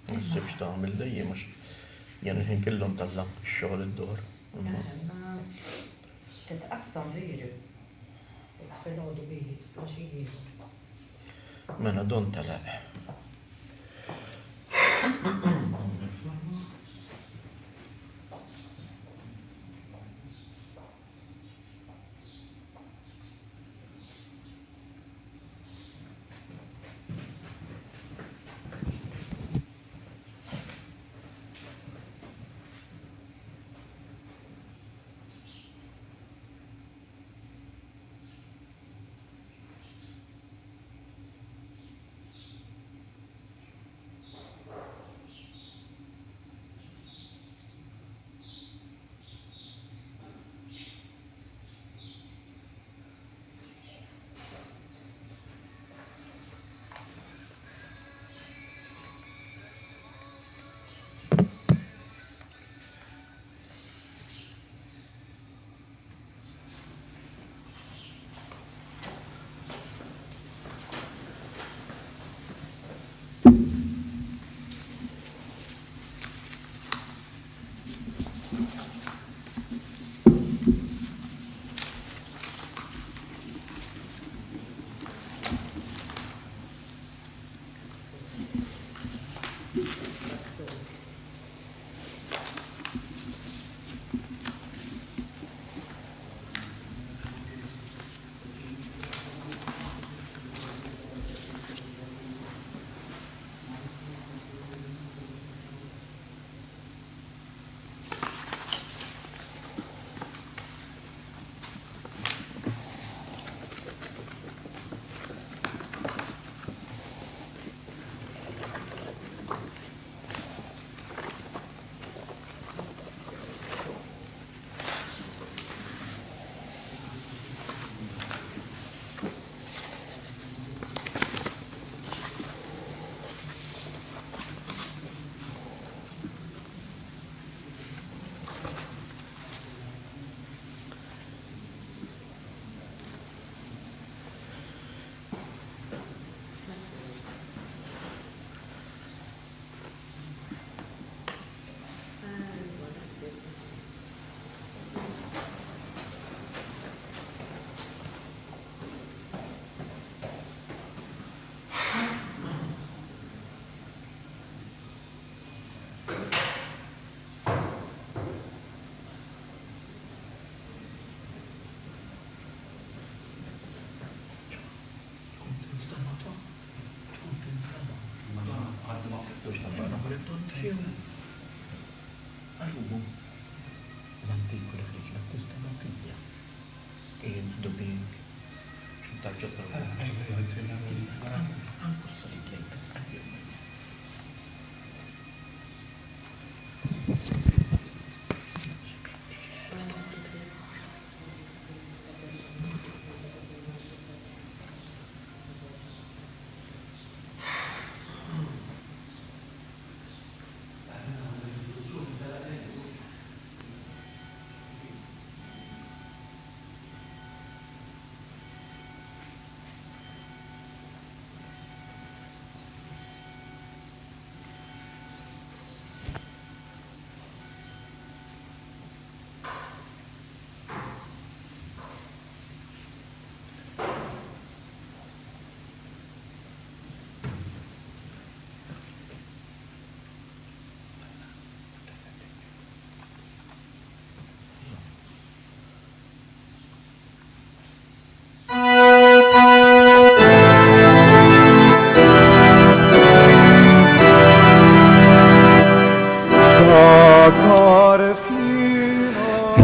Ma nsibx tagħmel dejjem għax jien il-ħin kellhom talla x-xogħol id-dor. Titqassam veri. Fil-ħodu bijiet, fil-xijiet. Mena don telaq. Allora, l'antico da Cristo, la testa non piglia. E domingo, ci sta già per anche solitamente.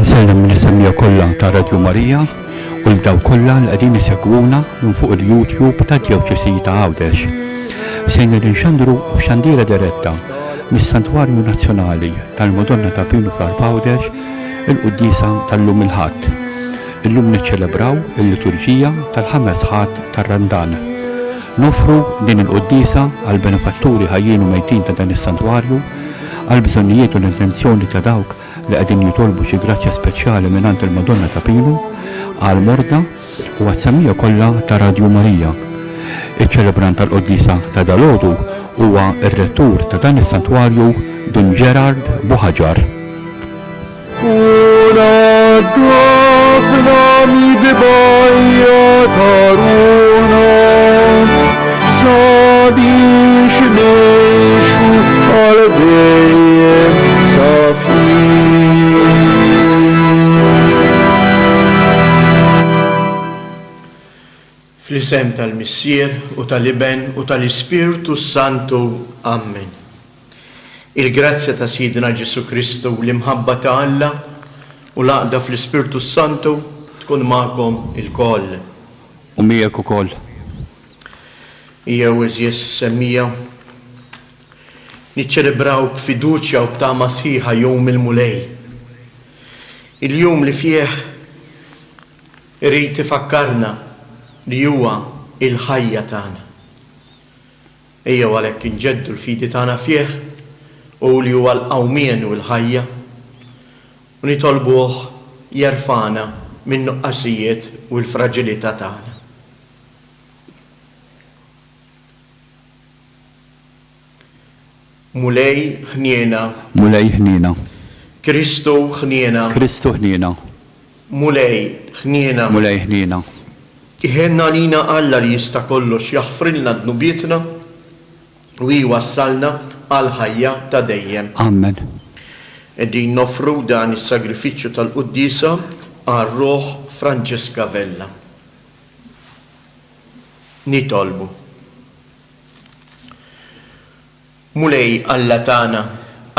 Nsellem mill-semmija kollha ta' Radio Marija u l-daw kollha li qegħdin isegwuna minn fuq il-YouTube ta' Djoċesi ta' Għawdex. Sejn nixxandru f'xandiera diretta mis-Santwarju Nazzjonali tal-Madonna ta' Pinu fl-Għawdex il-Qudiesa tal-lum il-Ħadd. Illum niċċelebraw il-liturġija tal-ħames ħadd tar-Randan. Nofru din il-Qudiesa għal benefatturi ħajjin u mejtin ta' dan is-santwarju għal bżonnijiet u l-intenzjoni ta' dawk li qegħdin jitolbu xi grazzja speċjali mingħand il-Madonna ta' Pinu għal morda u għas-semmija kollha ta' Radio Marija. Iċ-ċelebrant tal-Qudiesa ta' dalgħodu huwa ir-rettur ta' dan is-santwarju Don Gerard Buħaġar. Fl-isem tal-Missier u tal-Iben u tal-Ispirtu Santu. Amen. Il-grazzja ta' Sidna Ġesu Kristu l-imħabba ta' Alla u l-għaqda fl-Ispirtu Santu tkun magħkom il-koll. U miegħek ukoll. Hija eżjes semmija niċċelebraw b'fiduċja u b'tama sħiħa jum il-mulej. Il-jum li fih irid ifakkarna li huwa il-ħajja tagħna. Ejja għalhekk inġeddu l-fidi tagħna fih u li huwa l-qawmien u l-ħajja u nitolbuh jerfana minn nuqqasijiet u l-fraġilità tagħna. Mulej ħniena. Mulej ħniena. Kristu ħniena. Kristu ħniena. Mulej ħniena. Mulej ħniena. Iħenna lina Alla li jista' kollox jaħfrilna dnubietna u jwassalna għal ħajja ta' dejjem. Amen. Qegħdin nofru dan is-sagrifiċċju tal-Qudiesa għar-Roħ Franġeska Vella. Nitolbu. Mulej Alla tagħna,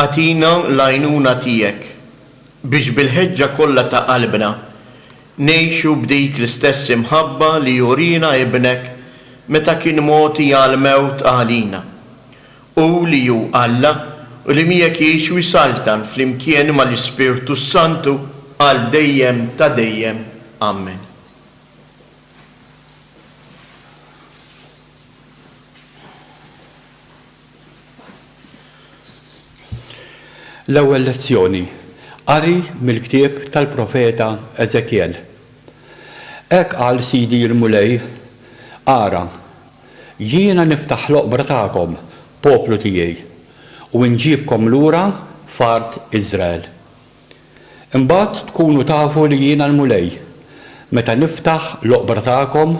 atina l-għajnuna tiegħek biex bil-ħeġġa kollha ta' qalbna ngħixu b'dik l-istess imħabba li jurina ibnek meta kien moti għal-mewt għalina u li ju Alla u li miegħek jgħix wisaltan flimkien mal-Ispirtu Santu għal dejjem ta' dejjem. Amen. L-ewwel lezzjoni, qari mill-ktieb tal-profeta Eżekjel. Hekk qal Sidi l-Mulej, ara, jiena niftaħ l-oqbra tagħkom, poplu tiegħi, u nġibkom lura fard Iżrael. Imbagħad tkunu tafu li jiena l-Mulej, meta niftaħ l-oqbra tagħkom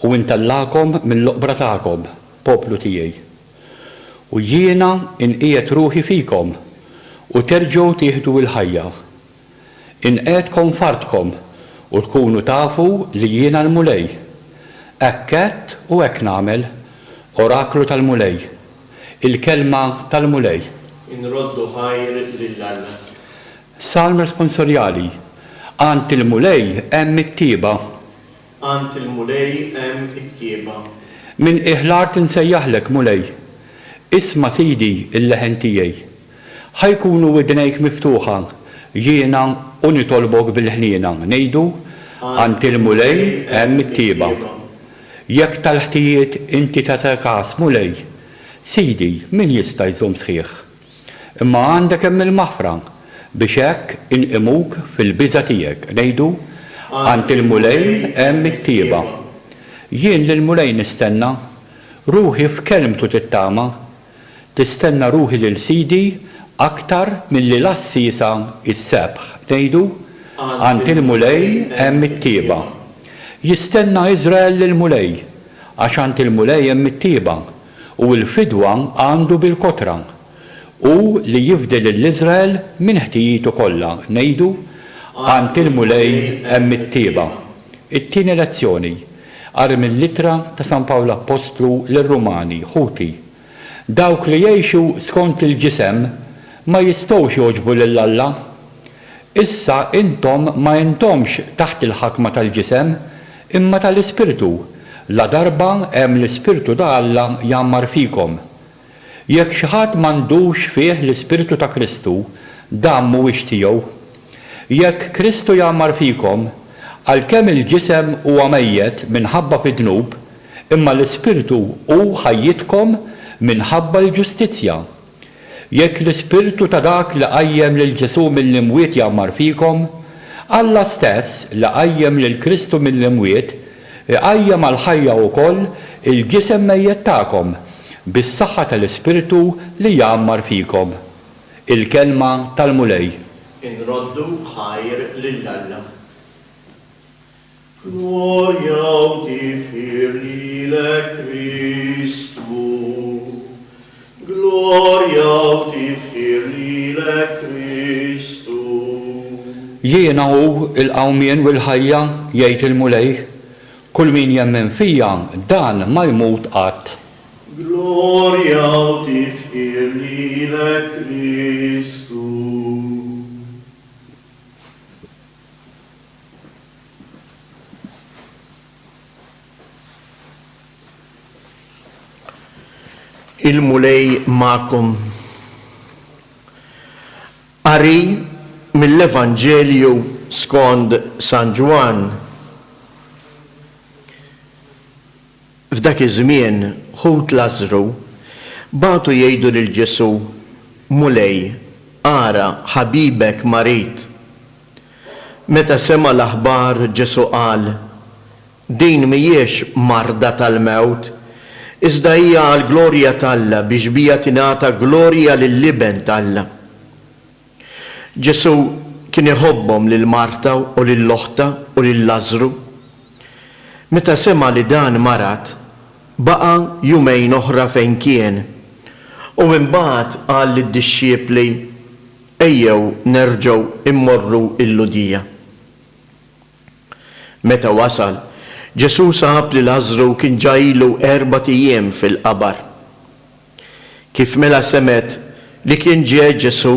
u ntellakom mill-oqbra tagħkom, poplu tiegħi. U jiena inqiegħed ruħi fikom u terġgħu tieħdu l-ħajja. Inqedkom fardkom u tkunu tafu li jiena l-Mulej. Hekk għedt u hekk nagħmel, oraklu tal-Mulej, il-kelma tal-Mulej. Inroddu ħajr lill-Alla. Salm responsorjali, għand il-Mulej hemm it-tieba. Għand il-Mulej hemm it-tieba. Min iħlar tinsejjaħlek Mulej, isma' Sidi il-leħen tiegħi. ħajkunu widnejk miftuħa, jiena u nitolbok bil-ħniena, ngħidu għand il-Mulej hemm it-tieba. Jekk tal-ħtijiet inti ta' każ Mulej, Sidi min jista' jżomm sħiħ. Imma għandek hemm il-maħfra biex hekk inqimuk fil-biża' tiegħek, ngħidu għand il-Mulej hemm it-tieba. Jien lill-Mulej nistenna, ruħi f'kelmtu tittama, tistenna ruħi lil Sidi aktar mill-li l-assisa is-sebħ, ngħidu għand il-Mulej hemm it-tieba. Jistenna Iżrael lill-Mulej għax għand il-Mulej hemm it-tieba u l-fidwa għandu bil-kotra u li jifdel l-Iżrael minn ħtijitu kollha, ngħidu għand il-Mulej hemm it-tieba. It-tieni lezzjoni qari mill-Littra ta' San Pawlu Apostlu lir-Rumani, ħuti. Dawk li jgħixu skont il-ġisem ma jistgħux jogħġbu lill-Alla. Issa intom ma intomx taħt il-ħakma tal-ġisem imma tal-Ispirtu. La darba hemm l-Ispirtu ta' Alla jammar fikom. Jekk xi ħadd m'għandux fih l-Ispirtu ta' Kristu, dan mhuwiex tiegħu. Jekk Kristu jammar fikom, għalkemm il-ġisem huwa mejjed minħabba fid-dnub, imma l-Ispirtu hu ħajjitkom minħabba l-ġustizzja. Jekk l-Ispirtu ta' dak li qajjem lil Ġesu mill-imwiet jammar fikom, Alla stess li qajjem lil Kristu mill-imwiet iqajjem għal ħajja wkoll il-ġisem mejjed tagħkom bis-saħħa tal-Ispiritu li jgħammar fikom. Il-kelma tal-mulej. Inroddu ħajr lill-Alla. Gloria tifir lilek Kristu. Gloria tifir lilek Kristu. Jiena hu il-qawmien u l-ħajja jgħid il-mulej. Kull min jemmen fija dan ma jmut qatt. Gloria tifir lilek Kristu. Il-mulej ma'kom. Ari mill-Evanġelju skont San Ġwan. F'dak iż-żmien ħut Lażru batu jgħidu lil Ġesu, mulej, ara ħabibek marit. Meta sema l-aħbar Ġesu qal, din mhijiex marda tal-mewt, iżda hija għall-glorja t'Alla biex bija tingħata glorja lill-liben t'Alla. Ġesu kien iħobbhom lil Marta u lill-oħta u lil Lażru. Meta sema li dan marat, baqa' jumejn oħra fejn kien u imbagħad qal lid-dixxiepli ejjew nerġgħu immorru l-Ludija. Meta wasal, Ġesu sab li Lażru kien ġajlu 4 ijiem fil-qabar. Kif mela semet li kien ġie Ġesu,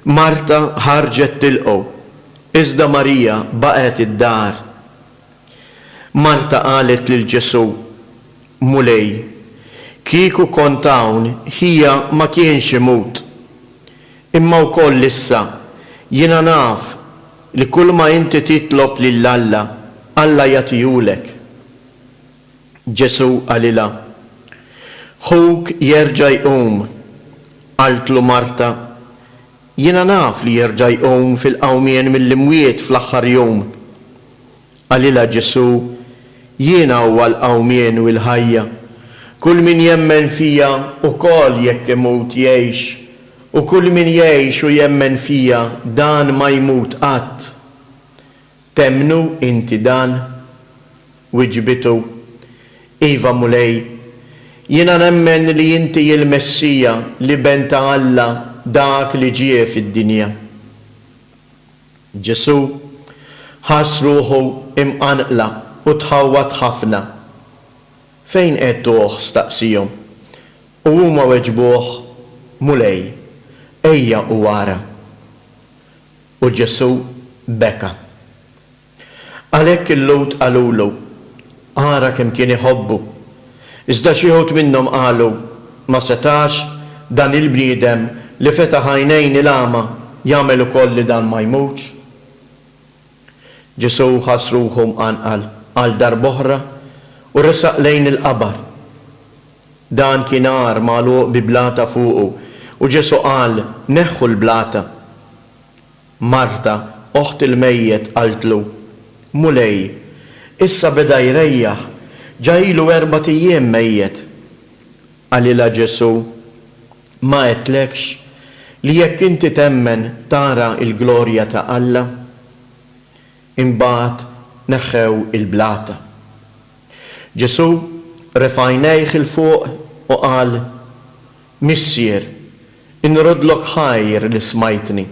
Marta ħarġet tilqgħu, iżda Marija baqgħet id-dar. Marta qalet lil Ġesu, mulej, kieku kont hawn hija ma kienx imut. Imma wkoll issa jiena naf li kull ma inti titlob lill-Alla, Alla jagħtihulek. Ġesu qalilha, ħuk jerġa' jqum. Qaltlu Marta, jiena naf li jerġa' jqum fil-qawmien mill-imwiet fl-aħħar jum. Qalilha Ġesu, jiena huwa l-qawmien u l-ħajja. Kull min jemmen fija ukoll jekk imut jgħix, u kull min jgħix u jemmen fija dan ma jmut qatt. Temnu inti dan? Wiġbitu, iva mulej, jiena nemmen li inti il-Messija li ben ta' Alla dak li ġie fid-dinja. Ġesu ħass ruħu imqanqla u tħawwat ħafna. Fejn qedtuh staqsihom? U huma weġbuh, mulej, ejja u wara. U Ġesu beka. Għalhekk il-Lut qalulu, ara kemm kien iħobbu. Iżda xi wħud minnhom qalu, ma setax dan il-bniedem li fetaħ għajnejn il-għama jagħmel ukoll li dan ma jmutx. Ġesu ħass ruħu mqanqal għal darb'oħra u resaq lejn il-qabar. Dan kien għar magħluq bi blata fuqu u Ġesu qal neħħu l-blata. Marta, oħt il-mejjed qaltlu, mulej, issa beda jrejjaħ, ġajlu 4 ijiem mejjed. Qalilha Ġesu, ma qedtlekx li jekk inti temmen tara il-glorja ta' Alla? Imbagħad neħħew il-blata. Ġesu refajnejh il-fuq u qal, Missier, inrodlok ħajr li smajtni.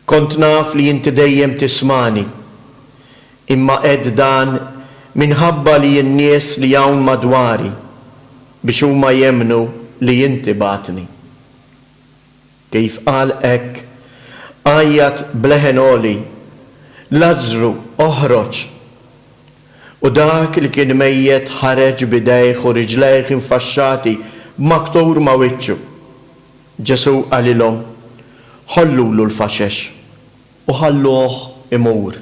Kont naf li inti dejjem tismani, imma qed dan minħabba li n-nies li hawn madwari biex huma jemnu li inti batni. Kif qal hekk, għajjat bleħen oli, Lażru oħroġ. U dak li kien mejjed ħareġ bidejh u riġlejh infaxxati b'maktur ma' wiċċu. Ġesu qalilhom, ħollulu l-faxex u ħalluh imur.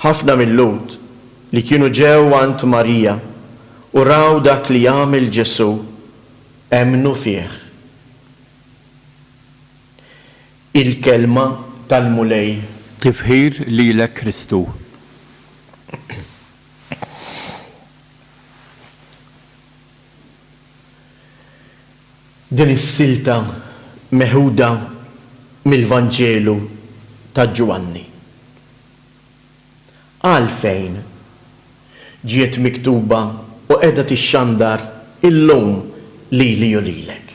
Ħafna mill-Lut li kienu ġew għand Marija u raw dak li jagħmel Ġesu emnu fih. Il-kelma tal-mulej. Tifħir lilek Kristu. Din is-silta meħuda mill-Vanġelu ta' Ġwanni. Għalfejn ġiet miktuba u qiegħda tixxandar illum lili u lilek.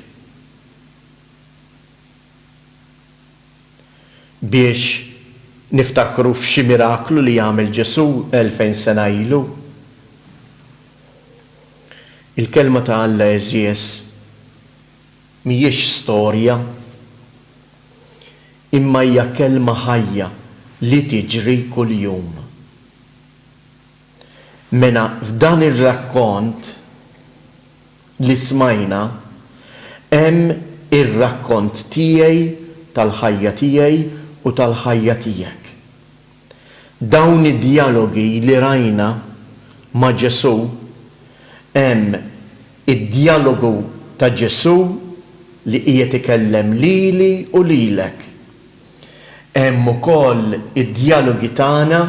Biex niftakru f'xi miraklu li jagħmel Ġesu 2000 sena ilu. Il-kelma ta' Alla eżies mhijiex storja, imma hija kelma ħajja li tiġri kuljum. Mena f'dan ir-rakkont li smajna hemm ir-rakkont tiegħi tal-ħajja tiegħi u tal-ħajja tiegħek. Dawn id-dialogi li rajna ma' Ġesu hemm id-dialogu ta' Ġesu li qiegħed ikellem lili u lilek. Hemm ukoll id-dialogi tagħna,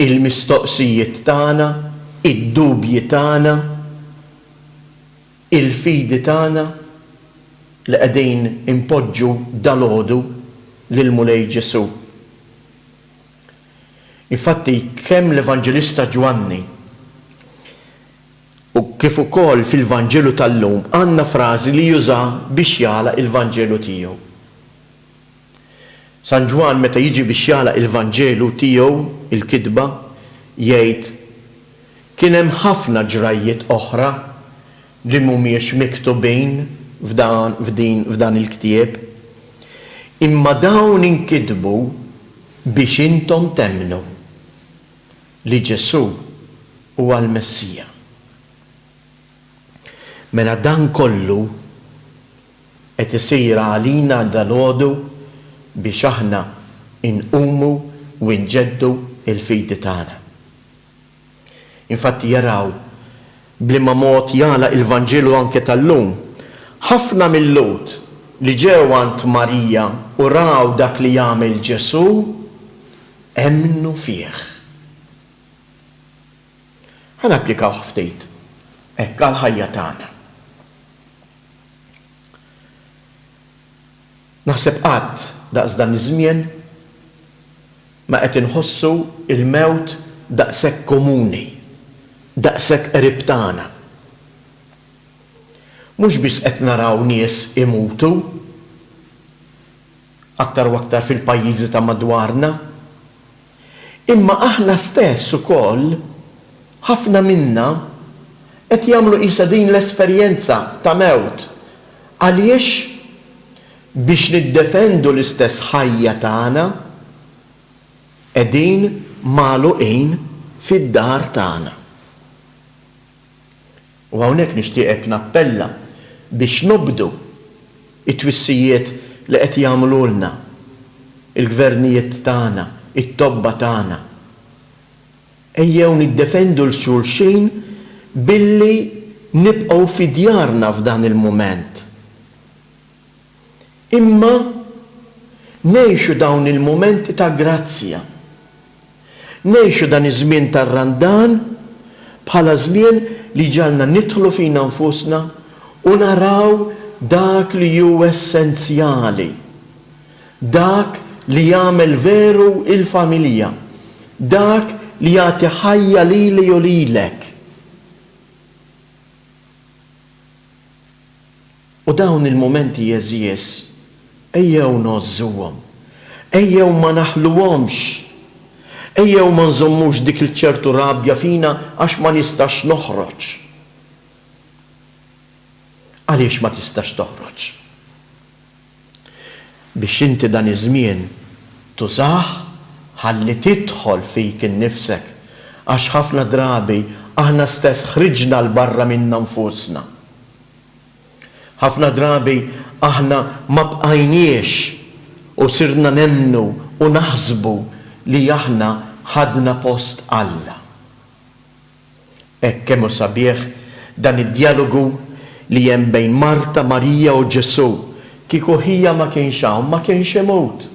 il-mistoqsijiet tagħna, id-dubji tagħna, il-fidi tagħna li qegħdin impoġġu dalgħodu lil mulej Ġesu. Infatti kemm l-Evanġelista Ġwanni u kif ukoll fil-Vanġelu tal-lum għandna frażi li juża biex jagħlaq il-Vanġelu tiegħu. San Ġwan meta jiġi biex jagħlaq il-Vanġelu tiegħu, il-kitba, jgħid kien hemm ħafna ġrajiet oħra li mhumiex miktubin f'dan il-ktieb, imma dawn inkitbu biex intom temmnu li Ġesu huwa l-Messija. Mela dan kollu qed isir għalina dalgħodu biex aħna inqumu u nġeddu il-fidi tagħna. Infatti jaraw bliema mod jagħlaq il-Vanġelu anke tal-lum, ħafna mill-Lud li ġew għand Marija u raw dak li jagħmel Ġesu emmnu fih. Ħanapplikaw ftit hekk għall-ħajja tagħna. Naħseb qatt daqs dan iż-żmien ma qed inħossu il-mewt daqshekk komuni, daqshekk qrib tagħna. Mhux biss qed naraw nies imutu aktar u aktar fil-pajjiżi ta' madwarna, imma aħna stess ukoll ħafna minna qed jagħmlu qisha din l-esperjenza ta' mewt. Għaliex biex niddefendu l-istess ħajja tagħna qegħdin magħluqin fid-dar tagħna. U hawnhekk nixtieqek nappella biex nobdu it-twissijiet li qed jagħmlulna il-gvernijiet tagħna, it-tobba tagħna. Ejjew niddefendu l-xulxin billi nibqgħu fi djarna f'dan il-mument. Imma ngħixu dawn il-mumenti ta' grazzja. Ngħixu dan iż-żmien tar-randan bħala żmien li ġalna nidħlu fina nfusna u naraw dak li hu essenzjali. Dak li jagħmel veru il-familja. Dak li jagħti ħajja lili u lilek. U dawn il-momenti jeżies ejjew nożżuhom, ejjew ma naħluhomx, ejjew ma nżommux dik il-ċertu rabja fina għax ma nistax noħroġ. Għaliex ma tistax toħroġ? Biex inti dan iż-żmien tużah ħalli tidħol fik innifsek għax ħafna drabi aħna stess ħriġna l-barra minna nfusna. Ħafna drabi aħna ma bqajniex u sirna nemmnu u naħsbu li aħna ħadna post Alla. Hekk kemm hu sabiħ dan id-dialogu li hemm bejn Marta, Marija u Ġesu, kieku hija ma kienx hawn, ma kienx imut.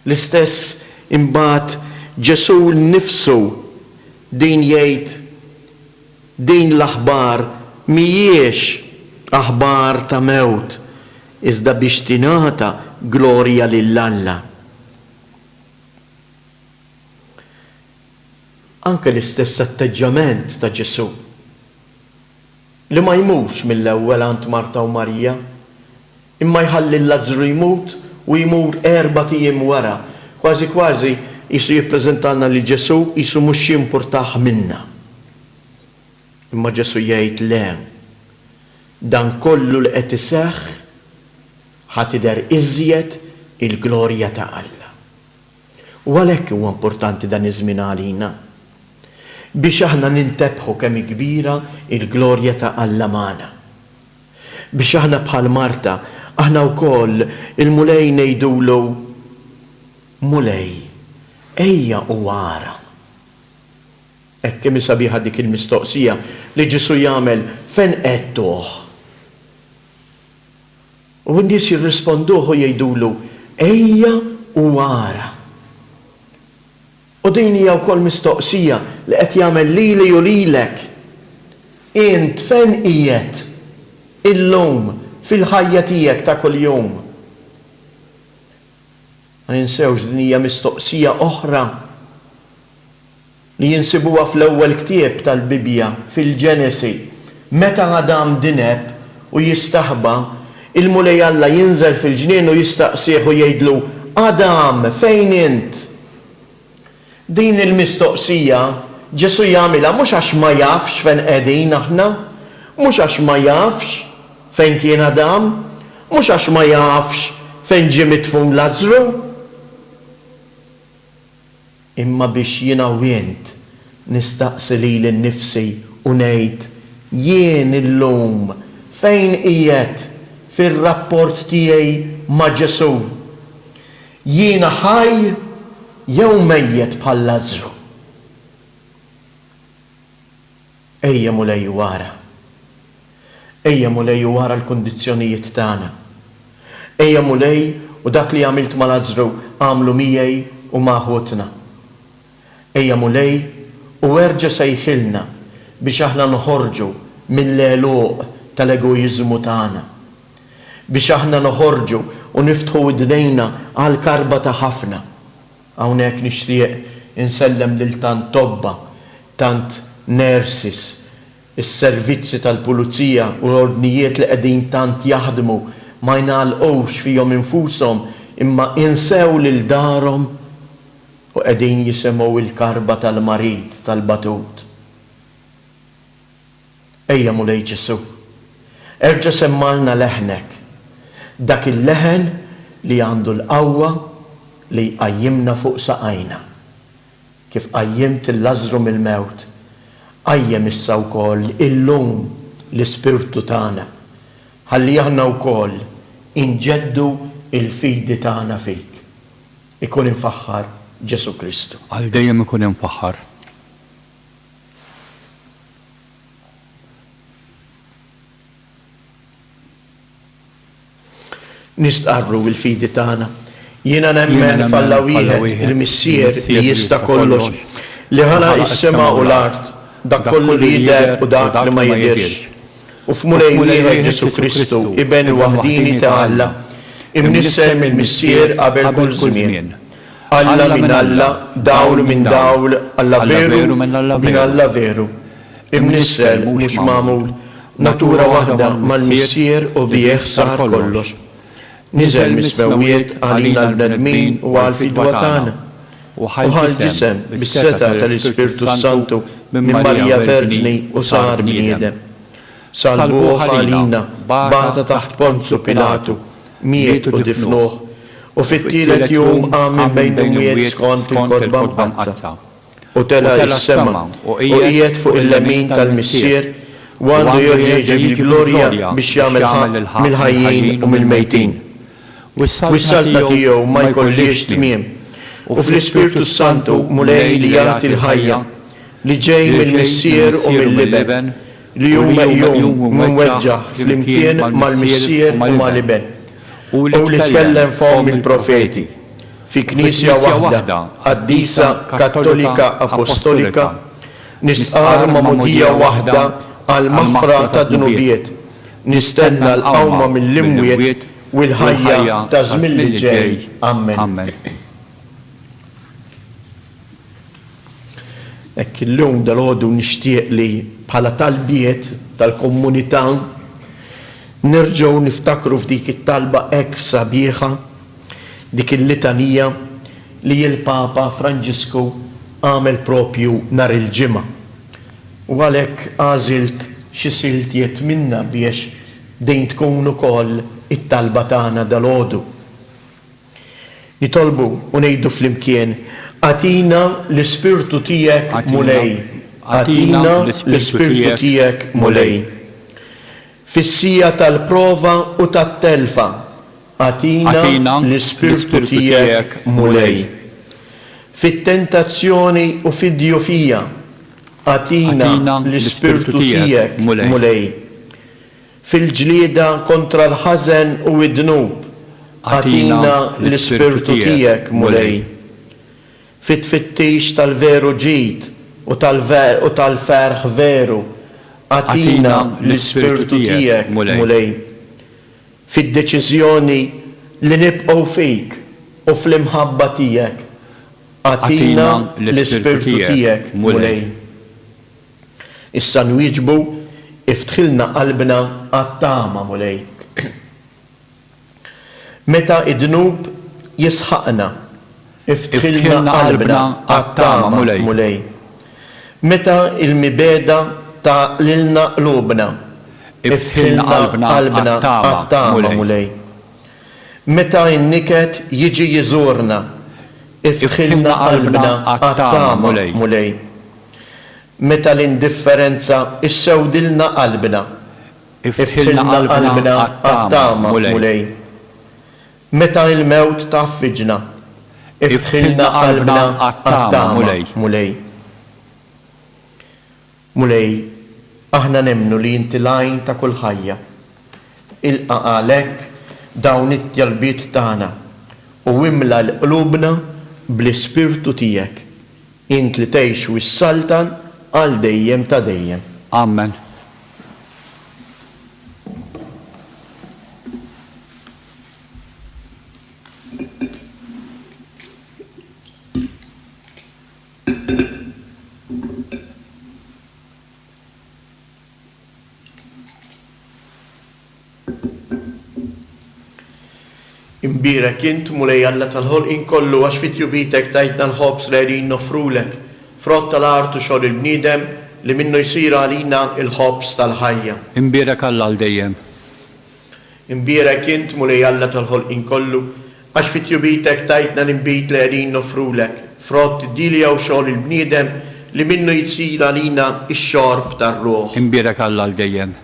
L-istess imbagħad Ġesu nnifsu din jgħid din l-aħbar mhijiex aħbar ta' mewt, iżda biex tingħata glorja lill-Alla. Anke l-istess atteġġament ta' Ġesu li ma jmux mill-ewwel għand Marta u Marija, imma jħalli l-Lażru jmut u jmur 4 ijiem wara, kważi kważi jisu jippreżentalna li Ġesu jisu mhux jimpurtah minna. Imma Ġesu jgħid le, dan kollu li qed iseħħ ħatider iżjed il-glorja ta' Alla. U għalhekk huwa importanti dan iż-żmien għalina biex aħna nintebħu kemm kbira il-glorja ta' Alla magħna. Biex aħna bħal Marta, aħna wkoll il-mulej ngħidulu mulej, ejja u wara. Hekk kemm sabiħa dik il-mistoqsija li Ġesu jagħmel fejn qedtuh. U n-nies jirrisponduh u jgħidulu ejja u wara. U din hija wkoll mistoqsija li qed jagħmel lili u lilek. Int fejn qiegħed illum fil-ħajja tiegħek ta' kuljum? Ma ninsewx din hija mistoqsija oħra li jinsibuha fl-ewwel ktieb tal-Bibja fil-Ġenesi. Meta Adam dineb u jistaħba, il-mulej Alla jinżel fil-ġnien u jistaqsih u jgħidlu Adam fejn int? Din il-mistoqsija Ġesu jagħmilha mhux għax ma jafx fejn qegħdin aħna, mhux għax ma jafx fejn kien Adam, mhux għax ma jafx fejn ġie mitfun Lażru. Imma biex jiena u int nistaqsi lili nnifsi u ngħid jien illum fejn qiegħed fir-rapport tiegħi ma' Ġesu. Jiena ħaj jew mejjed bħal Lażru. Ejja mulej wara. Ejja mulej wara l-kundizzjonijiet tagħna. Ejja mulej u dak li għamilt ma' Lażru għamlu miegħi u ma' ħutna. Ejja mulej u erġa' sejħilna biex aħna noħorġu mill-għeluq tal-egoiżmu tagħna. Biex aħna noħorġu u niftħu idnejna għal karba ta' ħafna. Hawnhekk nixtieq insellem lil tant tobba, tant nurses, is-servizzi tal-pulizija u l-ordnijiet li qegħdin tant jaħdmu ma jnagħlqux fihom infushom imma insew lil darhom u qegħdin jisimgħu il-karba tal-marid tal-batut. Ejja mulej Ġesu, erġa' semmalna leħnek, dak il-leħen li għandu l-qawwa li qajjimna fuq saqajna. Kif qajjimt il-Lażru mill-mewt, qajjem issa wkoll illum l-ispirtu tagħna. Ħalli aħna wkoll inġeddu il-fidi tagħna fik. Ikun infaħħar Ġesu Kristu. Għal dejjem ikun infaħħar. Nistqarru il-fidi tagħna. Jiena nemmen f'Alla wieħed il-Missier li jista' kollox li ħalaq is-sema u l-art, dak kollu li jidher u dak li ma jidherx. U f'mulej wieħed Ġesu Kristu iben waħdini ta' Alla, imnisser mill-Missier qabel kull żmien. Alla minn Alla, dawl minn dawl, Alla veru minn Alla veru. Imnisser mhux magħmul, natura waħda mal-Missier u bih sar kollox. Niżel mismewiet għalina l-bnedmin u għal-fidwa tagħna. U ħal ġisem bis-seta tal-Ispirtu Santu minn Marija Verġni u sar bniedem. Salbuh għalina bata taħt Ponzu Pilatu, miet u difnuh, u fit-tielet jum għam bejn imwiet skont il-kodba mqazza. U tela is-sema u qiegħed fuq il-lemin tal-Missier u għandu jerġa' il-glorja biex jagħmel mill-ħajjin u mill-mejtin. Wis-salta tiegħu ma jkollix tmiem. U fl-Ispirtu Santu mulej li jagħti l-ħajja li ġej mill-Missier u mill-Liben li huma jum mweġġaħ flimkien mal-Missier u mal-Liben. U li tkellem fihom il-profeti fi Knisja waħda qaddisa Kattolika Apostolika nistqar ma'mudija waħda għal maħfra ta' dnubiet nistenna l-qawma mill-imwiet u l-ħajja ta' żmien li ġej. Amen. Ekk illum dal-għodu nixtieq li bħala talbiet tal-komunità nerġgħu niftakru f'dik it-talba hekk sabiħa, dik il-litanija li l-Papa Franġisku għamel propju nhar il-ġimgħa. U għalhekk għażilt xi siltiet minna biex dejn tkun ukoll it-talba tagħna dal-għodu. Nitolbu u ngħidu flimkien Atina l-Ispirtu tiegħek mulej. Atina l-Ispirtu tiegħek mulej. Fis-sija tal-prova u tat-telfa. Atina l-Ispirtu tiegħek mulej. Fit-tentazzjoni u fid-djufija. Atina l-Ispirtu tiegħek mulej. Fil-ġlieda kontra l-ħażen u id-dnub. Atina l-Ispirtu tiegħek mulej. Fit-fittix tal-veru ġid u tal-ferħ veru, Atina l-Ispirtu tiegħek mulej. Fid-deċiżjoni li nibqgħu fik u fl-imħabba tiegħek, Atina l-Ispirtu tiegħek mulej. Issa nwieġbu iftħilna qalbna għat-tama mulej. Meta id-dnub jisħaqna, iftħilna qalbna għat-tama mulej. Meta il-mibeda ta' lilna qlubna, iftħilna qalbna għat-tama mulej. Meta in-niket jiġi jiżurna, iftħilna qalbna għat-tama mulej. Meta l-indifferenza issewdilna qalbna, iftħilna qalbna għat-tama mulej. Meta il-mewt taffiġna, iftħilna qalbna għat-tama mulej. Mulej, aħna nemnu li inti lajn ta' kull ħajja. Ilqa' għalhekk dawn it-tjalbiet tagħna u imla l-qlubna bl-Ispirtu tiegħek. Int li tgħix wis-saltan għal dejjem ta' dejjem. Amen. Imbirek int mulej Alla tal-ħolqien kollu għax fit-jubitek tajtna l-ħobs li qegħdin nofrulek, frott tal-artu xogħol il-bniedem li minnu jsir għalina il-ħobs tal-ħajja. Imbirek Alla għal dejjem. Imbirek int mulej Alla tal-ħolqien kollu għax fit-jubitek tajtna l-imbit li qegħdin nofrulek, frott dilja u xogħol il-bniedem li minnu jsir għalina x-xorb tar-ruħ. Imbirek Alla għal dejjem.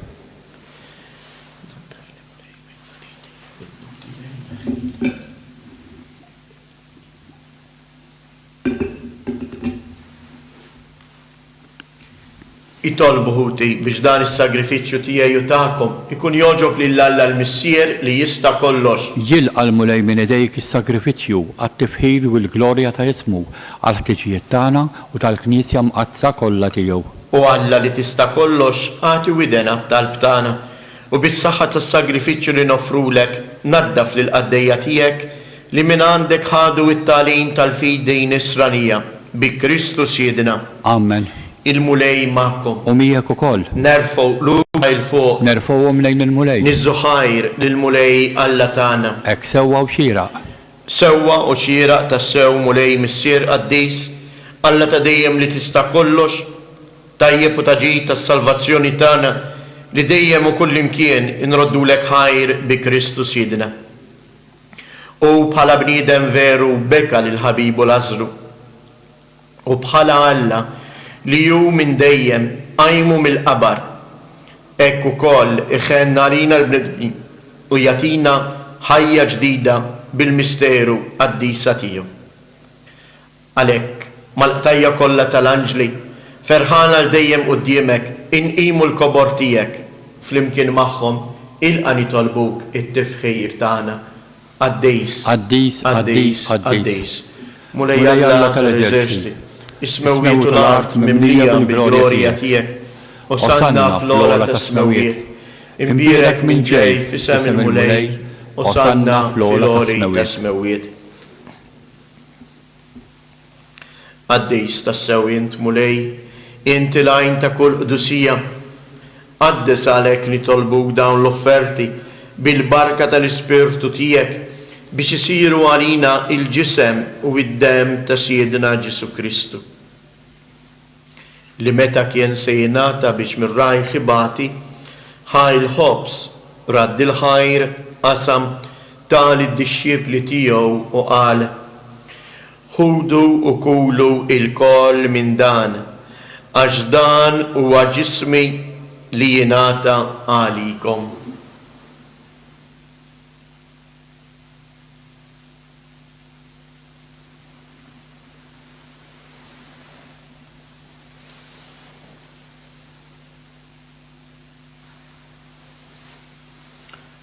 Itolbu ħuti biex dan is-sagrifiċċju tiegħi u tagħkom ikun jogħġob lil Alla l-Missier li jista' kollox. Jilqa' l-mulej minn idejk is-sagrifiċċju għat-tifħir u l-glorja ta' ismu għal ħtiġijiet tagħna u tal-Knisja mqazza kollha tiegħu. U Alla li tista' kollox għati widen għat-talb tagħna u bis-saħħa tas-sagrifiċċju li nofrulek naddaf lil qaddejja tiegħek li minn għandek ħadu it-tagħlim tal-fidejn Nisranija bi Kristu Siedna. Amen. Il-mulej ma'kom. U miegħek ukoll. Nerfgħu lura il fuq. Nerfgħuhom lejn il-mulej. Niżżu ħajr lill-mulej Alla tagħna. Hekk sewwa u xieraq. Sewwa u xieraq tas-sew mulej missier qaddis, Alla ta' dejjem li tista' kollox, tajjeb u taġid tas-salvazzjoni tagħna li dejjem u kull imkien inroddulek ħajr bi Kristu Siedna. U bħala bniedem veru beka lil ħabibu l-Ażru. U bħala Alla li ju minn dejjem għajmu mill-qabar. Hekk ukoll iħenna għalina l-bnedmin u jagħtina ħajja ġdida bil-misteru qaddisa tiegħu. Għalhekk mal-qtajja kollha tal-anġli ferħana l dejjem quddiemek inqimu l-kobor tiegħek flimkien magħhom ilqa' nitolbuk it-tifħir tagħna għaddejs. Mulej Alla tal-eżerċiti. Ismewietu l-art mimlija bil-glorja tiegħek, u sanna fl-ora ta' smewiet. imbierek minn ġej fisem il-mulej, osanna fl-ori ta' smewiet. Għaddejs ta' sewint mulej, inti lajn ta' kull qdusija, għaddes għalek nitolbuk dawn l-offerti bil-barka tal-Ispirtu tijek biex isiru għalina il-ġisem u id-dem ta' Siedna Ġesu Kristu. Li meta kien sejnata biex mirraj xibati, ħaj l-ħobs, raddi l-ħajr, qasam tal id-disċipli tiegħu u qal: ħudu u kulu il-koll minn dan, għax dan huwa ġismi li jingħata għalikom.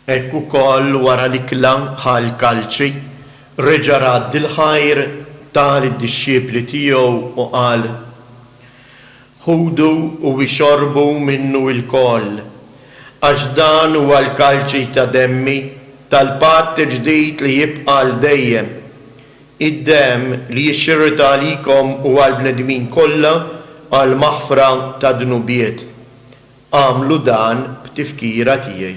Ekku koll wara li klan ħal kalċi, reġa' raddi l-ħajr tal id-disċipli tiegħu u qal: ħudu u bixorbu minnu il-koll, għax dan huwa l-kalċi ta' demmi tal-patt ġdid li jibqa' l dejjem. Id-dem li jixxirrita għalikom u għal-bnedmin kollha għal maħfra ta' dnubiet. Għamlu dan b'tifkira tiegħi.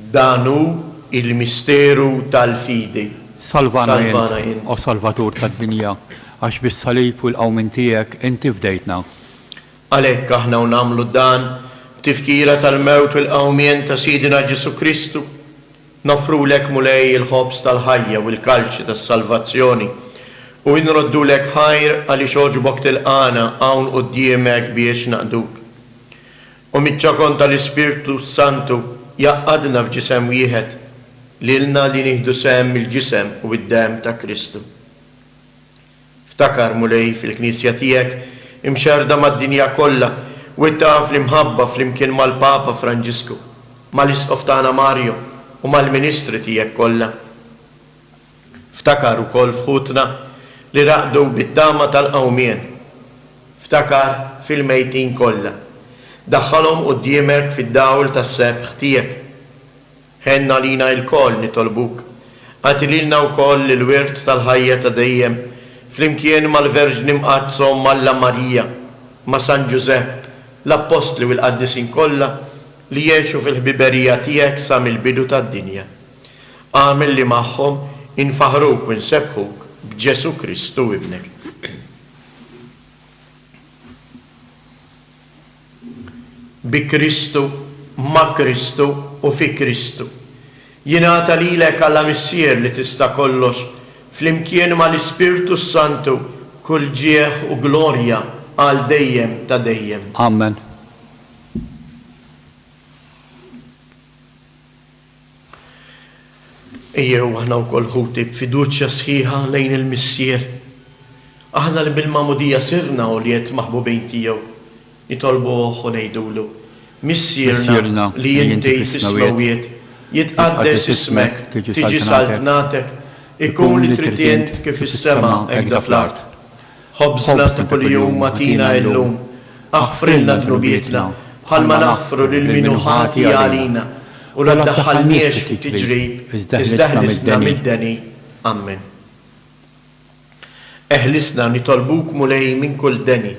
Danu il-misteru tal-fidi. Salvana jent, o Salvatur tad-dinja, għax bis-salib u l-qawmin tiegħek inti fdejtna. Għalhekk aħna nagħmlu dan b'tifkira tal-mewt u l-qawmien ta' Sidina Ġesu Kristu, nofrulek mulej il-ħobs tal-ħajja u l-kalċi tas-salvazzjoni u nroddulek ħajr għaliex oġbok tilqana hawn quddiemek biex naqduk. U miċ-ċakon tal-Ispirtu Santu jaqqadna f'ġisem wieħed lilna li nieħdu sehem mill-ġisem u d-dem ta' Kristu. Ftakar mulej fil-Knisja tiegħek imxerda mad-dinja kollha u taf l-imħabba flimkien mal-Papa Franġisku, mal-Isqof tagħna Mario u mal-Ministri tiegħek kollha. Ftakar ukoll f'ħutna li raqdu bid-dama tal-qawmien. Ftakar fil-mejtin kollha. Daħħalhom quddiemek fid-dawl tas-sebħ tiegħek. Ħenna lina l-koll nitolbuk. Għatililna wkoll il-wirt tal-ħajja ta' dejjem flimkien mal-Verġni mqazzhom Malla Marija, ma' San Giuseppe, l-Apostli u l-Qaddisin kollha li jgħixu fil-ħbiberija tiegħek sa mill-bidu tad-dinja. Għamel li magħhom infaħruk u nsebħuk b'Ġesu Kristu ibnek. Bi Kristu, ma' Kristu u fi Kristu. Jingħata lilek għalla missier li tista' kollox flimkien mal-Ispirtu Santu kull ġieħ u glorja għal dejjem ta' dejjem. Amen. Ejjew aħna wkoll ħuti b'fiduċja sħiħa lejn il-missier. Aħna li bil-mamudija sirna u li qed maħbubejn tiegħu nitolbu u ngħidulu: Missierna li inti fis-smawiet, jitqaddes ismek, tiġi saltnatek, ikun li trid int kif is-sema hekk da fl-art. Ħobżna ta' kuljum atina llum, aħfrilna dnubietna bħalma naħfru lil min hu ħati għalina u la ddaħħalniex fit-tiġrib iżdaħlisna mid-deni. Amen. Eħlisna nitolbuk mulej minn kull deni.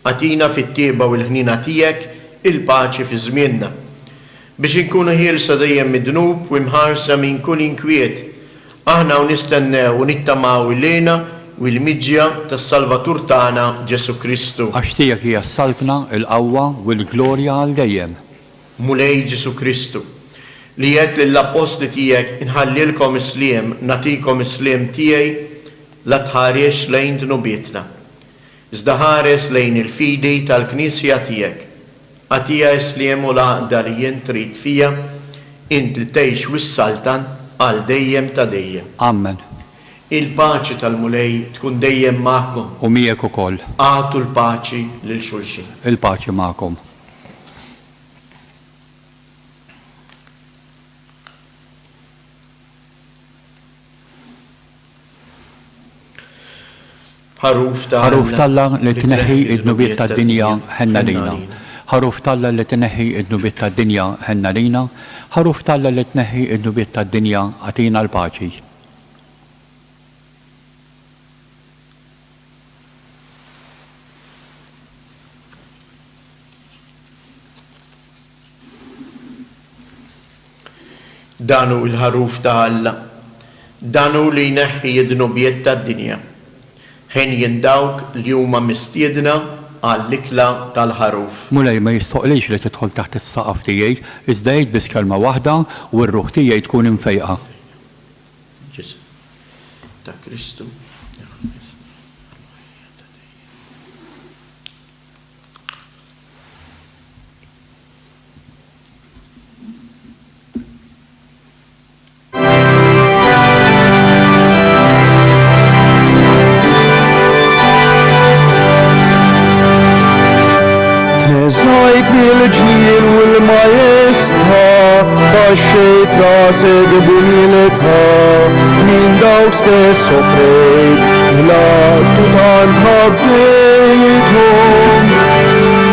Atina fit-tieba u l-ħnina tiegħek il-paċi fi żmienna biex inkunu ħielsa dejjem mid-dnub u mħarsa minn kull inkwiet. Aħna u nistennew u nittamaw ilejna u l-miġja tas-Salvatur tagħna Ġesu Kristu. Għax tiegħek hija s-saltna, il-qawwa u l-glorja għal dejjem. Mulej Ġesu Kristu li qed lill-apostli tiegħek inħallilkom isliem, nagħtikom isliem tiegħi la tħares lejn dnubietna. Iżda ħares lejn il-fidi tal-Knisja tiegħek. Għatija isliem u laqda li jien trid fija, int li tgħix wis-saltan għal dejjem ta' dejjem. Amen. Il-paċi tal-mulej tkun dejjem magħkom. U miegħek ukoll. Għatu l-paċi lil xulxin. Il-paċi magħkom. Ħaruf Talla li tneħħi id-nubiet tad-dinja ħenna lina. Ħaruf Talla li tneħħi id-nubiet tad-dinja ħenna lina. Ħaruf Talla li tneħħi id-nubiet tad-dinja għatina l-paċi. Danu il-ħaruf ta' Alla. Danu li jneħħi id-nubiet tad-dinja. Ħen jindawk li huma mistiedna għall-ikla tal-ħaruf. Mulej ma jistoqlix li tidħol taħt is-saqaf tiegħi, iżda jgħid biss kelma waħda u r-ruħ tiegħi tkun imfejqa. Ta' Kristu. il-ġil u l-majesta baxxejt rasek b'umilità min dawk stess soffrejt la tutant ħabbejthom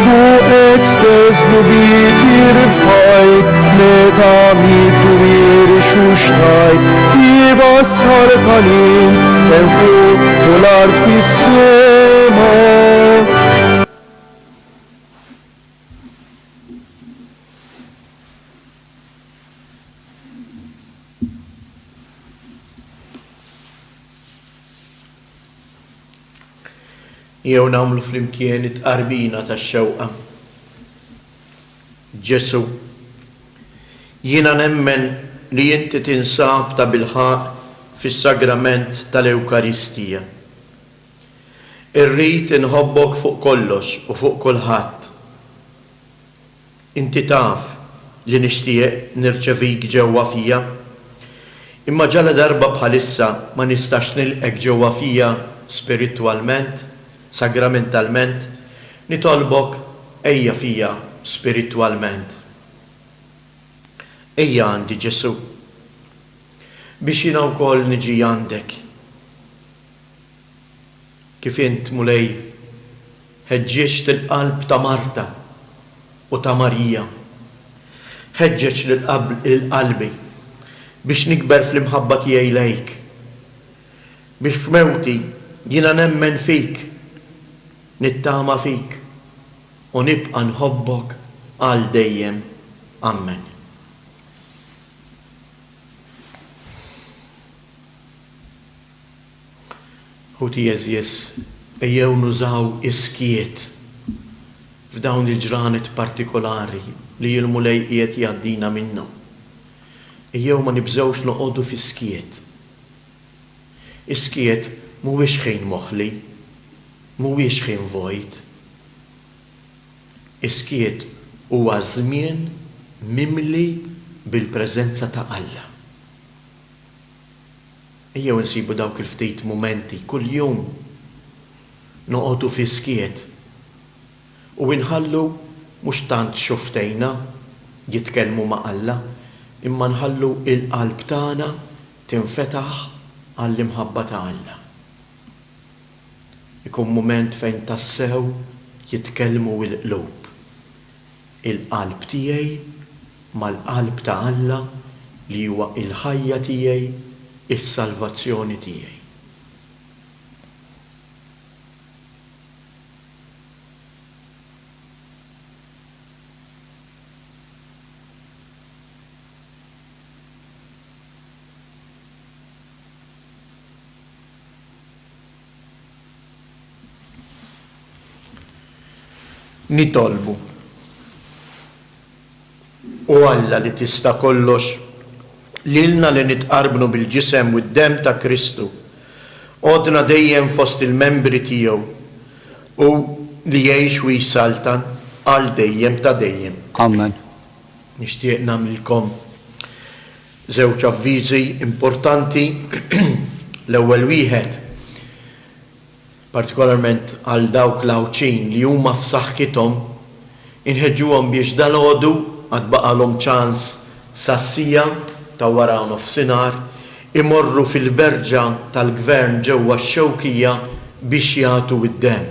fuqek stess nubit irfajt meta mitu irxuxtajt iva s-sarkanin fuq fil-art fis-sema. Jew nagħmlu flimkien it-qarbina tax-xewqa. Ġesu, jiena nemmen li inti tinsab ta' bilħaq fis-sagrament tal-Ewkaristija. Irrid inħobbok fuq kollox u fuq kulħadd. Inti taf li nixtieq nirċevik ġewwa fija, imma ġala darba bħalissa ma nistax nilqek ġewwa fija spiritwalment, sagramentalment, nitolbok ejja fija spiritwalment. Ejja għandi Ġesu, biex jiena wkoll niġi għandek. Kif int mulej ħeġġeġt il-qalb ta' Marta u ta' Marija, ħeġġeġ l-qalbi biex nikber fl-imħabba tiegħi lejk, biex f'mewti jiena nemmen fik, nittama fik u nibqa' nħobbok għal dejjem. Amen. Ħuti Jeżjes, ejjew nużaw iskiet f'dawn il-ġranet partikolari li l-mulej qiegħed jgħaddina minnu. Ejjew ma nibżgħux noqogħdu f'iskiet. Iskiet mhuwiex ħin moħħli, mhuwiex ħin vojt. Iskiet huwa żmien mimli bil-preżenza ta' Alla. Ejjew insibu dawk il-ftit mumenti kuljum noqogħdu f'iskiet u nħallu mhux tant xuftejna jitkellmu ma' Alla, imma nħallu il-qalb tagħna tinfetaħ għall-imħabba ta' Alla. Ikun mument fejn tassew jitkellmu il-qlub. Il-qalb tiegħi mal-qalb ta' Alla li huwa il-ħajja tiegħi, is-salvazzjoni tiegħi. Nitolbu. U Alla li tista' kollox lilna li nitqarbnu bil-ġisem u d-dem ta' Kristu, għodna dejjem fost il-membri tiegħu u li jgħix u jsaltan għal dejjem ta' dejjem. Amen. Nixtieq nagħmilkom żewġ avviżi importanti. L-ewwel wieħed partikolarment għal dawk l-awċin li huma f'saħħithom inħeġġuhom biex dalgħodu għad baqalhom ċans sassija ta' wara nofsinhar imorru fil-berġa tal-gvern ġewwa x-Xewkija biex jagħtu id-demm.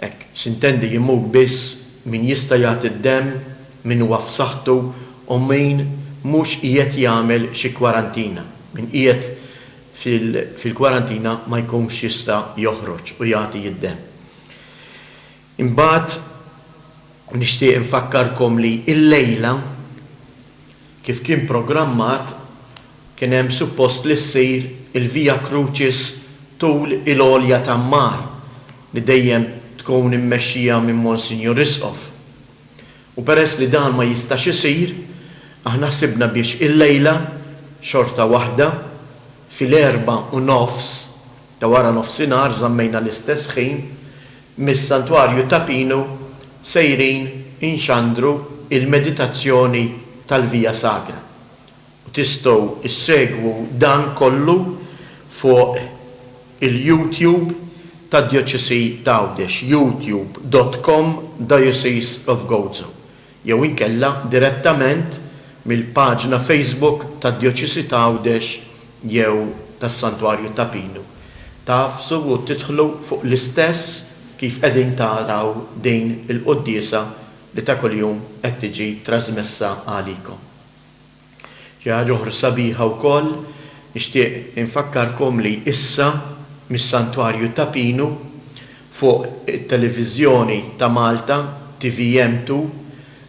Hekk, x'intendi jimur biss min jista' jagħti id-demm min huwa f'saħħtu u min mhux qiegħed jagħmel xi kwarantina. Min qiegħed fil-kwarantina ma jkunx jista' joħroġ u jagħti id-demm. Imbagħad nixtieq infakkarkom li l-lejla kif kien programmat kien hemm suppost li ssir il-Via Crucis tul il-għolja ta' Mar li dejjem tkun immexxija minn Monsignor Risqof. U peress li dan ma jistax isir, aħna ħsibna biex il-lejla xorta waħda fil-4:09 ta' wara nofsinhar żammejna l-istess ħin mis-Santwarju ta' Pinu sejrin inxandru il-meditazzjoni tal-Via Sagra. U tistgħu issegwu dan kollu fuq il-YouTube ta' Dioċesi ta' Għawdex, youtube.com Diocese of Gozo. Jew inkella direttament mill-paġna Facebook ta' Dioċesi ta' Għawdex jew tas-Santwarju ta' Pinu. Tafsu u tidħlu fuq l-istess kif qegħdin taraw din il-quddiesa li ta' kuljum qed tiġi trasmessa għalikom. Xi ħaġa oħra sabiħa wkoll nixtieq infakkarkom li issa mis-Santwarju ta' Pinu fuq it-Televiżjoni ta' Malta TVM2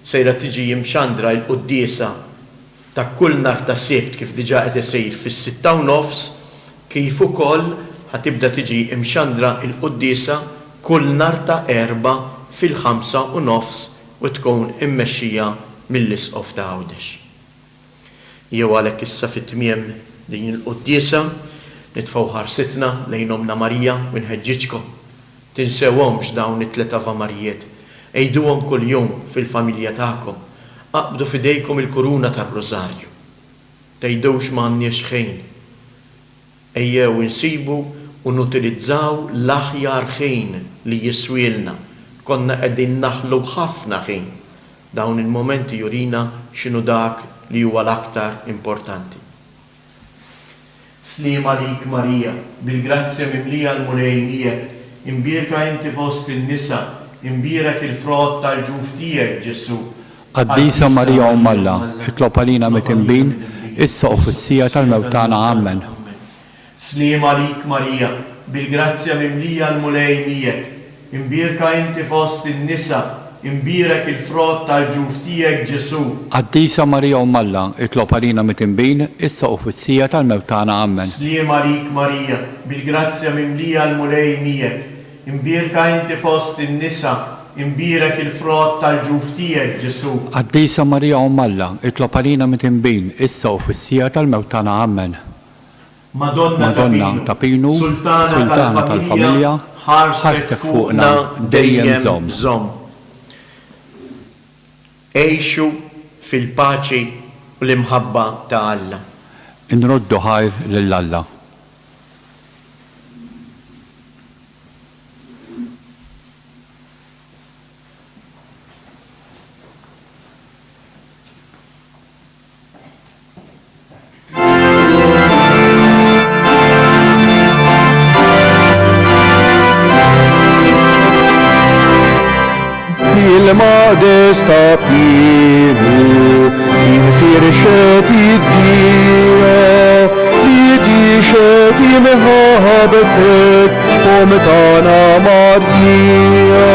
sejra tiġi mxandra l-quddiesa ta' kull nhar ta' Sibt kif diġà qed isir fis-6:09 kif ukoll ħatibda tiġi mxandra l-quddiesa kull nhar ta' Erba' fil-5:09 u tkun immexxija mill-Isqof ta' Għawdex. Jew għalhekk issa fit-tmiem din il-quddiesa nitfgħu ħarsitna lejn Omna Marija u nħeġġiġkom. Tinsewhomx dawn it-tliet Ava Marijiet. Ejduhom kuljum fil-familja tagħkom. Aqbdu f'idejkom il-kuruna tar-Rożarju. Tgħidux m'għandniex ħin. Ejjew insibu u nutilizzaw l-aħjar ħin li jiswielna. Konna qegħdin naħlu ħafna ħin. Dawn il-momenti jurina x'inhu dak li huwa l-aktar importanti. Sliem għalik Marija, bil-grazzja mimlija l-mulej miegħek, imbierka inti fost in-nisa, imbierak il-frott tal-ġuf tiegħek Ġesu. Qaddisa Marija Umm Alla, itlob għalina mit-inbin, issa u fis-sija tal-mewtana Amen. Sliem għalik Marija, bil-grazzja mimlija l-mulej miegħek, imbierka inti fost in-nisa, imbierak il-frott tal-ġuf tiegħek Ġesu. Qaddisa Marija Umm Alla, itlob għalina mit-inbin, issa u fis-sija tal-mewtana Amen. Sliem għalik Marija, bil-grazzja mimlija l-mulej miegħek, imbierka inti fost in-nisa, imbierak il-frott tal-ġuf tiegħek Ġesu. Qaddisa Marija Umm Alla, itlob għalina mit-inbin, issa u fis-sija tal-mewtana Amen. Madonna ta' Pinu, Sultana tal-Familja, ħarsek fuqna dejjem żomm. Ejxu fil-paċi u l-imħabba ta' Alla. Inroddu ħajr lill-Alla. Il-Modesta Pinu, infirxet id-dija, jitixet imħabtek, Omtana Marija.